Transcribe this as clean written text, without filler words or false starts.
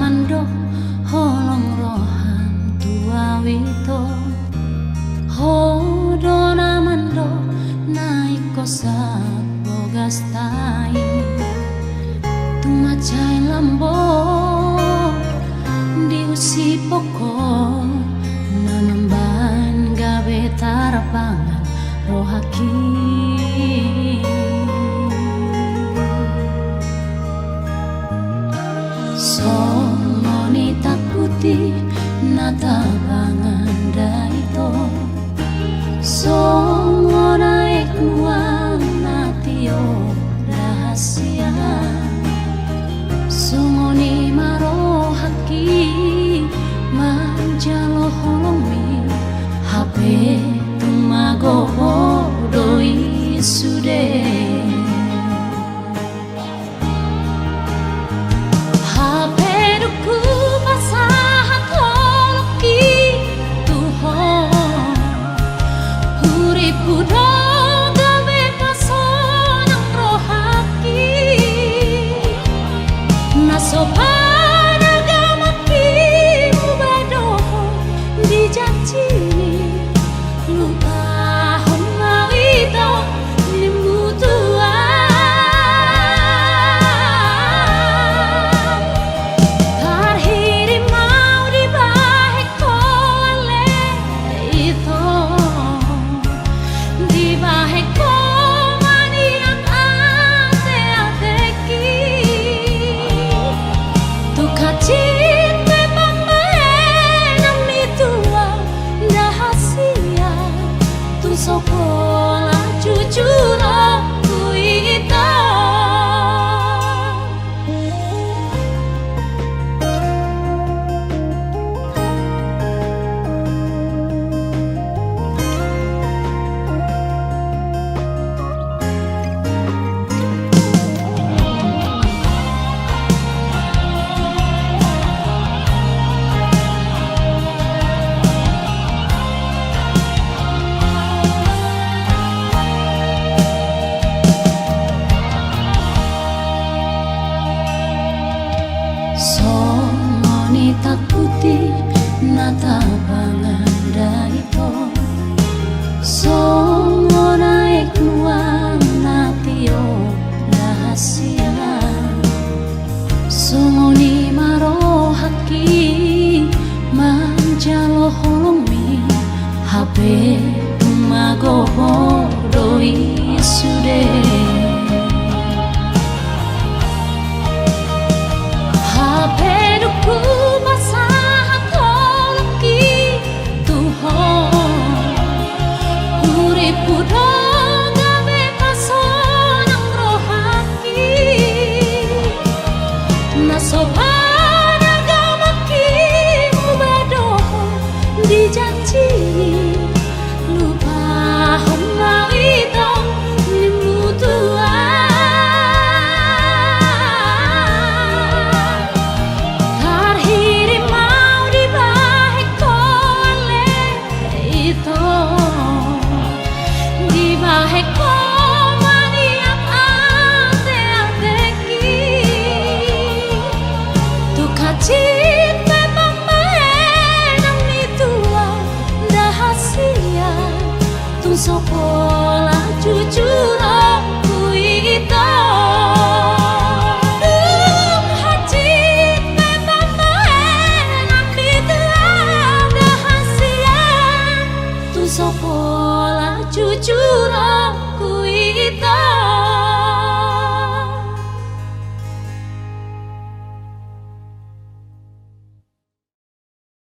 mando holong rohan tua wito hodona mando naik kosa bogas tai tumacai lambo diusi pokok mamamban gawe tarapangan rohaki somoni takuti natabangan daito songo naik nuang natio rahasia songoni maro haki manjalo holongi hape tumago doi sude sopan agama pimu badoho dijanjini lupa homa itu nimbutuan tarhiri mau dibahek koale itu dibahek sokola jujur aku itu somoni takuti natabangan daito songo naik nuang natio rahasia songoni maro haki manjalo holongi hape mago doi sude peduku basah tolki Tuhan uripu doga bepasonang rohaki nasopan agama kimu badoho dijanjini lupa homa itu nimbutuan sopo